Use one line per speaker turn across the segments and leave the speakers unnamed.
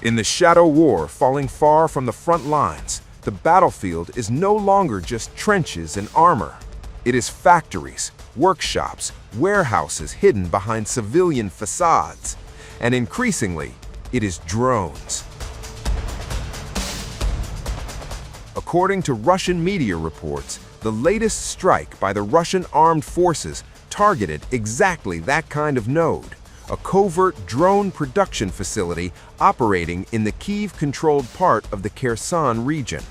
In the shadow war falling far from the front lines, the battlefield is no longer just trenches and armor. It is factories, workshops, warehouses hidden behind civilian facades, and increasingly, it is drones. According to Russian media reports, the latest strike by the Russian armed forces targeted exactly that kind of node, a covert drone production facility operating in the Kyiv-controlled part of the Kherson region.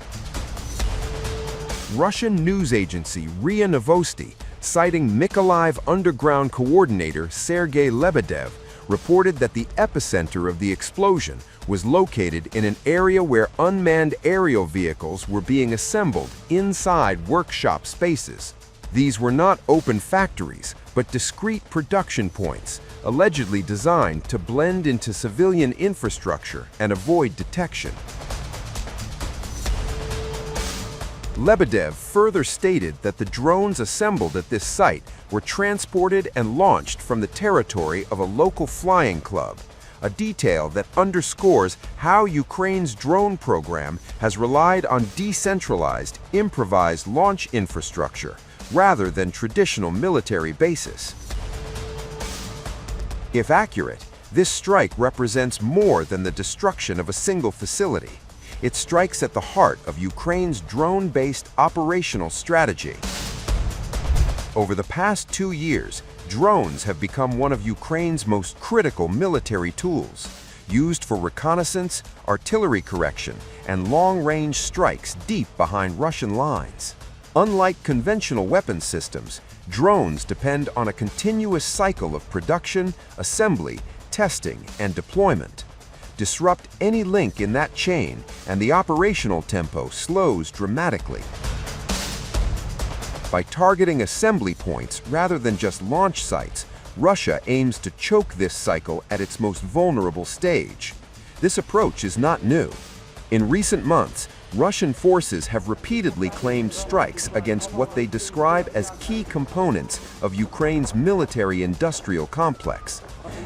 Russian news agency RIA Novosti, citing Mykolaiv underground coordinator Sergei Lebedev, reported that the epicenter of the explosion was located in an area where unmanned aerial vehicles were being assembled inside workshop spaces. These were not open factories, but discrete production points, allegedly designed to blend into civilian infrastructure and avoid detection. Lebedev further stated that the drones assembled at this site were transported and launched from the territory of a local flying club, a detail that underscores how Ukraine's drone program has relied on decentralized, improvised launch infrastructure rather than traditional military bases. If accurate, this strike represents more than the destruction of a single facility. It strikes at the heart of Ukraine's drone-based operational strategy. Over the past 2 years, drones have become one of Ukraine's most critical military tools, used for reconnaissance, artillery correction, and long-range strikes deep behind Russian lines. Unlike conventional weapon systems, drones depend on a continuous cycle of production, assembly, testing, and deployment. Disrupt any link in that chain, and the operational tempo slows dramatically. By targeting assembly points rather than just launch sites, Russia aims to choke this cycle at its most vulnerable stage. This approach is not new. In recent months, Russian forces have repeatedly claimed strikes against what they describe as key components of Ukraine's military-industrial complex.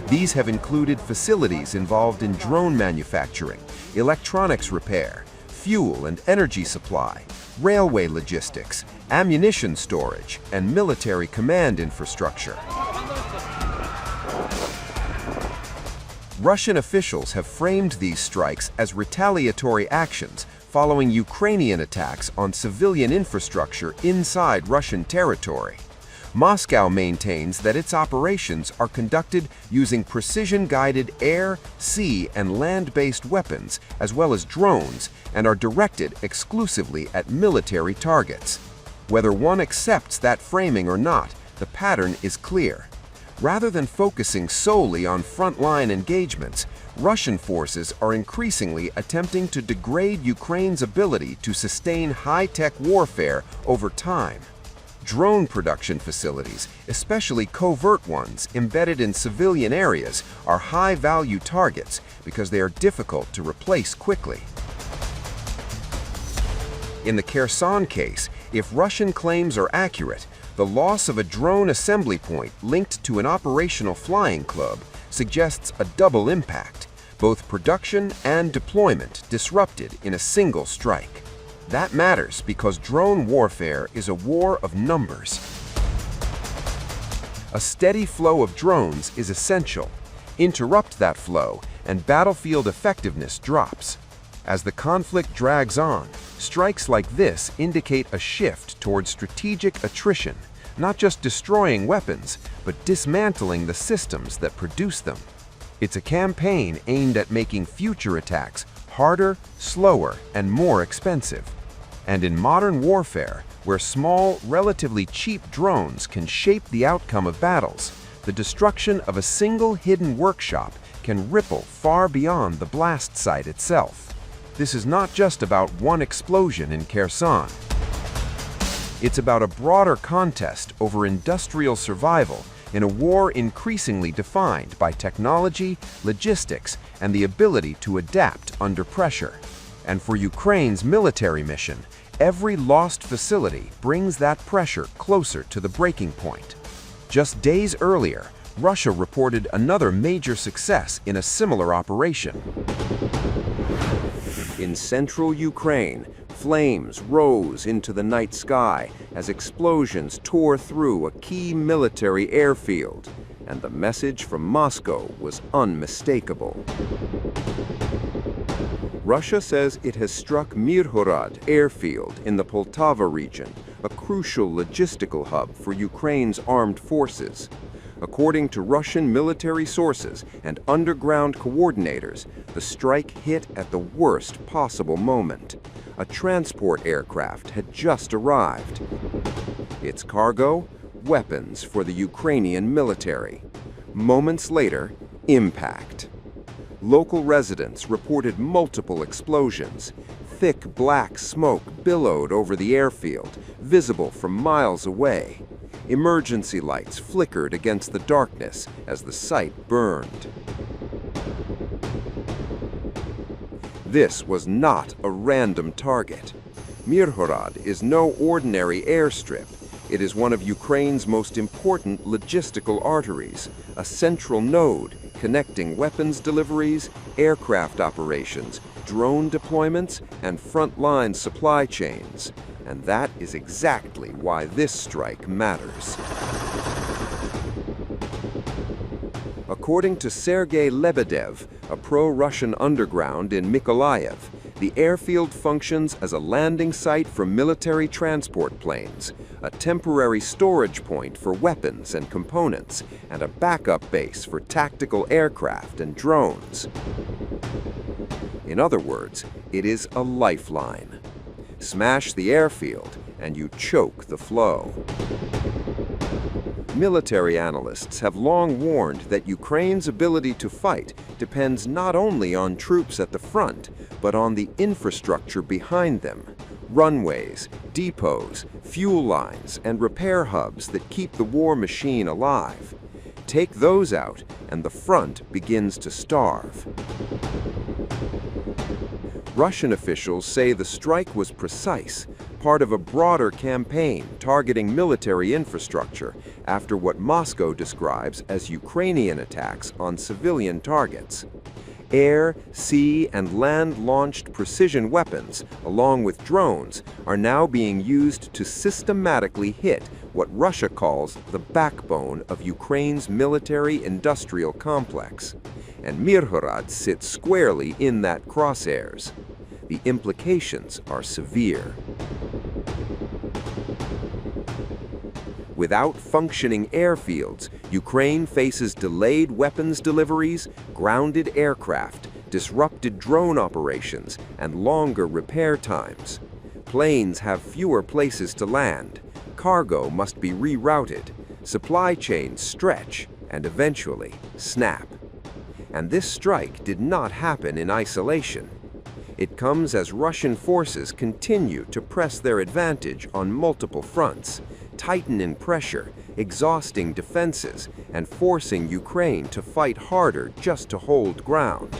These have included facilities involved in drone manufacturing, electronics repair, fuel and energy supply, railway logistics, ammunition storage, and military command infrastructure. Russian officials have framed these strikes as retaliatory actions following Ukrainian attacks on civilian infrastructure inside Russian territory. Moscow maintains that its operations are conducted using precision-guided air, sea, and land-based weapons, as well as drones, and are directed exclusively at military targets. Whether one accepts that framing or not, the pattern is clear. Rather than focusing solely on frontline engagements, Russian forces are increasingly attempting to degrade Ukraine's ability to sustain high-tech warfare over time. Drone production facilities, especially covert ones embedded in civilian areas, are high-value targets because they are difficult to replace quickly. In the Kherson case, if Russian claims are accurate, the loss of a drone assembly point linked to an operational flying club suggests a double impact, both production and deployment disrupted in a single strike. That matters because drone warfare is a war of numbers. A steady flow of drones is essential. Interrupt that flow, and battlefield effectiveness drops. As the conflict drags on, strikes like this indicate a shift toward strategic attrition, not just destroying weapons, but dismantling the systems that produce them. It's a campaign aimed at making future attacks harder, slower, and more expensive. And in modern warfare, where small, relatively cheap drones can shape the outcome of battles, the destruction of a single hidden workshop can ripple far beyond the blast site itself. This is not just about one explosion in Kherson. It's about a broader contest over industrial survival in a war increasingly defined by technology, logistics, and the ability to adapt under pressure. And for Ukraine's military mission, every lost facility brings that pressure closer to the breaking point. Just days earlier, Russia reported another major success in a similar operation. In central Ukraine, flames rose into the night sky as explosions tore through a key military airfield, and the message from Moscow was unmistakable. Russia says it has struck Mirharad airfield in the Poltava region, a crucial logistical hub for Ukraine's armed forces. According to Russian military sources and underground coordinators, the strike hit at the worst possible moment. A transport aircraft had just arrived. Its cargo? Weapons for the Ukrainian military. Moments later, impact. Local residents reported multiple explosions. Thick black smoke billowed over the airfield, visible from miles away. Emergency lights flickered against the darkness as the site burned. This was not a random target. Mirharad is no ordinary airstrip. It is one of Ukraine's most important logistical arteries, a central node connecting weapons deliveries, aircraft operations, drone deployments, and frontline supply chains. And that is exactly why this strike matters. According to Sergei Lebedev, a pro-Russian underground in Mykolaiv, the airfield functions as a landing site for military transport planes, a temporary storage point for weapons and components, and a backup base for tactical aircraft and drones. In other words, it is a lifeline. Smash the airfield, and you choke the flow. Military analysts have long warned that Ukraine's ability to fight depends not only on troops at the front, but on the infrastructure behind them. Runways, depots, fuel lines, and repair hubs that keep the war machine alive. Take those out, and the front begins to starve. Russian officials say the strike was precise, part of a broader campaign targeting military infrastructure after what Moscow describes as Ukrainian attacks on civilian targets. Air, sea, and land-launched precision weapons, along with drones, are now being used to systematically hit what Russia calls the backbone of Ukraine's military-industrial complex. And Mirharad sits squarely in that crosshairs. The implications are severe. Without functioning airfields, Ukraine faces delayed weapons deliveries, grounded aircraft, disrupted drone operations, and longer repair times. Planes have fewer places to land, cargo must be rerouted, supply chains stretch, and eventually snap. And this strike did not happen in isolation. It comes as Russian forces continue to press their advantage on multiple fronts, tightening pressure, exhausting defenses, and forcing Ukraine to fight harder just to hold ground.